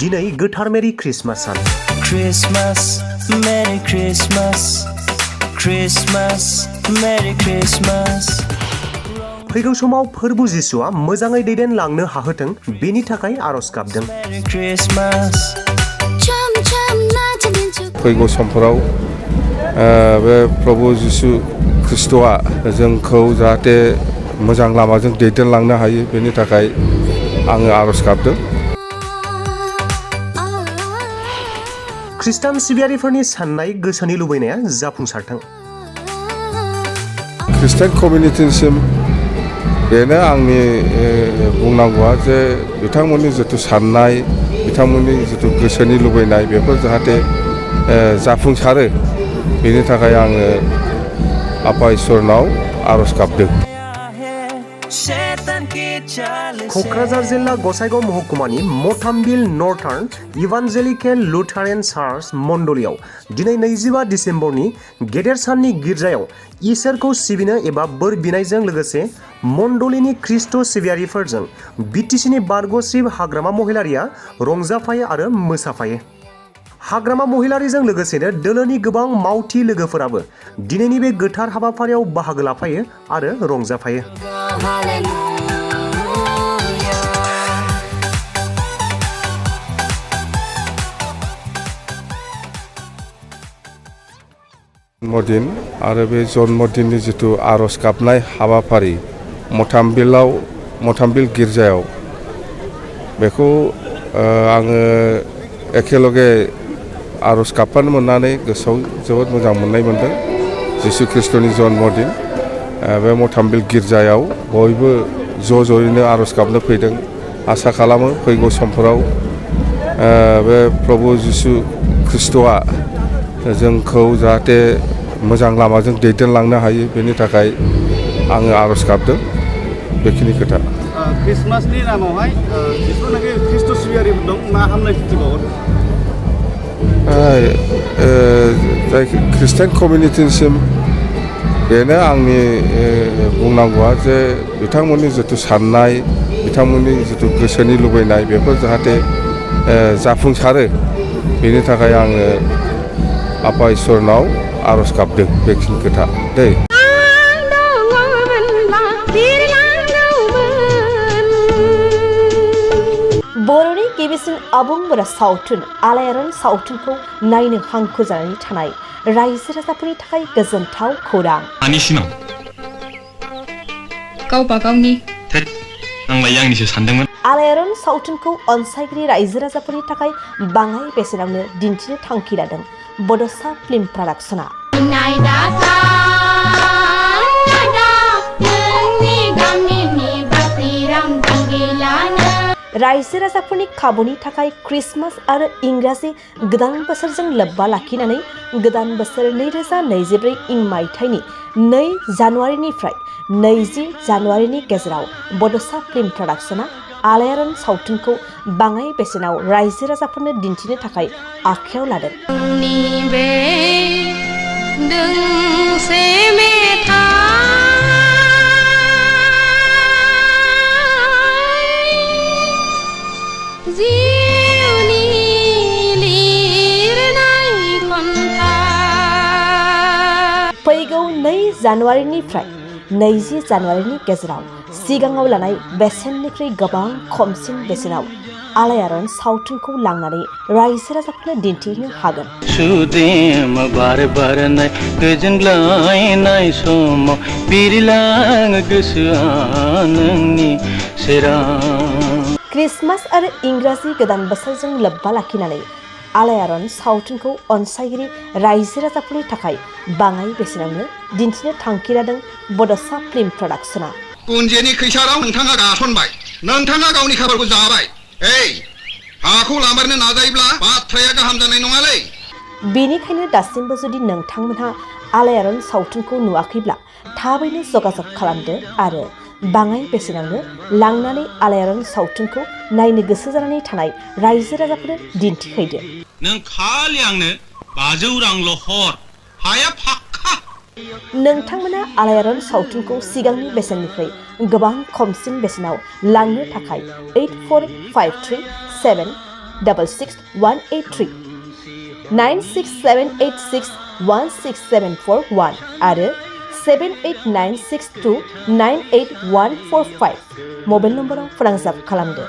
दिनै गोथार मेरि ख्रिस्टमास सान। Christmas, Merry Christmas, Christmas, Merry Christmas. फैगौ समाव फोरबो जिसुआ मोजाङै दैदेनलांनो हाहोथों बेनि थाखाय आरज गाबदों। Merry Christmas. फैगौ समफोराव बे प्रभु जिसु ख्रिस्टआ जोंखौ जाहाथे मोजां लामाजों दैदेनलांनो हायो बेनि थाखाय आङो आरज गाबदों। खृष्टान सिबियारिफोरनि साननाय गोसोनि लुबैनाया जाफुंसारथों। खृष्टान कमिउनिटिसिम बेनो आंनि बुंनांगौआ जे बिथांमोननि जिथु साननाय बिथांमोननि जिथु गोसोनि लुबैनाय बेफोर जाहाथे जाफुंसारो बेनि थाखाय आङो आफा इसोरनाव आरज गाबदों। क'क्राझार जिल्ला Gossaigaon महकुमानि मथामबिल northern evangelical Lutheran church मण्डलीआव दिनै 25 डिसेम्बरनि गेदेर साननि गिर्जायाव इसोरखौ सिबिनो एबा बोर बिनायजों लोगोसे मण्डलीनि ख्रिस्ट सिबियारिफोरजों बिटिसिनि बारग'सिब हाग्रामा महिलारिया रंजाफायो आरो मोसाफायो। हाग्रामा महिलारिजों लोगोसेनो दोलोनि गोबां मावथि लोगोफोराबो दिनैनि बे गोथार हाबाफारियाव बाहागो लाफायो आरो रंजाफायो। जन्मदिन आरो बे जन्मदिननि जिथु आरज गाबनाय हाबाफारि मथामबिल गिर्जायाव बेखौ आङो एखेलगे आरज गाबफानो मोननानै गोसोआव जोबोद मोजां मोननाय मोनदों। जिसु ख्रिस्टनि जन्मदिन बे मथामबिल गिर्जायाव बयबो ज'यैनो आरज गाबनो फैदों। आसा खालामो फैगौ समफोराव बे प्रभु जिसु ख्रिस्टआ जोंखौ जाहाथे मोजां लामाजों दैदेनलांनो हायो बेनि थाखाय आङो आरज गाबदों। बेखिनि खोथा। क्रिसमासनि नामावहाय जिसुनाखि ख्रिस्ट सिबियारिफोर दं मा हामलायथि बावो? जाय खृष्टान कमिउनिटिसिम बेनो आंनि बुंनांगौआ जे बिथांमोननि जिथु साननाय बिथांमोननि जिथु गोसोनि लुबैनाय बेफोर जाहाथे जाफुंसारो बेनि थाखाय आङो आफा इसोरनाव आरज गाबदों। बेखिनि खोथा दै। बर'नि गिबिसिन आबुं बर' सावथुन आलायारन सावथुनखौ नायनो हांखुर जानानै थानाय रायजो राजाफोरनि थाखाय गोजोनथाव खौरां। आंनि सिमां गावबा गावनि आंलाय आंनिसो सानदोंमोन। आलायारन सावथुनखौ अनसायगिरि रायजो राजाफोरनि थाखाय बाङाय बेसेनावनो दिन्थिनो थांखि लादों बड'सा फिल्म प्रडाक्शना। रायजो राजाफोरनि खाबुनि थाखाय क्रिसमास आरो इंराजि गोदान बोसोरजों लोब्बा लाखिनानै गोदान बोसोर 2024 इं मायथाइनि 2 जानुवारिनिफ्राय 20 जानुवारिनि गेजेराव बड'सा फिल्म प्रडाक्शना आलायारन सावथुनखौ बाङाय बेसेनाव रायजो राजाफोरनो दिन्थिनो थाखाय आखायाव लादों। फैगौ 2 जानुवारिनिफ्राय 20 जानुवारिनि गेजेराव सिगाङाव लानाय बेसेननिख्रुइ गोबां खमसिन बेसेनाव आलायारन सावथुनखौ लांनानै रायजो राजाफोरनो दिन्थिनो हागोन। सुदेम बार बारनाय गोजोनग्लायनाय समाव बिरलाङो गोसोआ नोंनि सेराव। क्रिसमास आरो इंराजि गोदान बोसोरजों लोब्बा लाखिनानै आलायारन सावथुनखौ अनसायगिरि रायजो राजाफोरनि थाखाय बाङाय बेसेनावनो दिन्थिनो थांखि लादों बड'सा फिल्म प्रडाक्शना। कुन्जेनि खैसाराव नोंथाङा गासनबाय, नोंथाङा गावनि खाफालखौ जाबाय। हाखौ लामारनो नाजायोब्ला बाथ्राया गाहाम जानाय नङालै। बेनिखायनो दासिमबो जुदि नोंथांमोनहा आलायारन सावथुनखौ नुवाखैब्ला थाबैनो जगाजग खालामदो आरो बाङाय बेसेनावनो लांनानै आलायारन सावथुनखौ नायनो गोसो जानानै थानाय रायजो राजाफोरनो दिन्थिहैदो। नों खालि आंनो 500 रांल' हर, हाया फाक्का। नोंथांमोना आलायारन सावथुनखौ सिगांनि बेसेननिफ्राय गोबां खमसिन बेसेनाव लांनो थाखाय 8453 967866183 967861674 आरो 78962981145 मबाइल नम्बराव फोनांजाब खालामदो।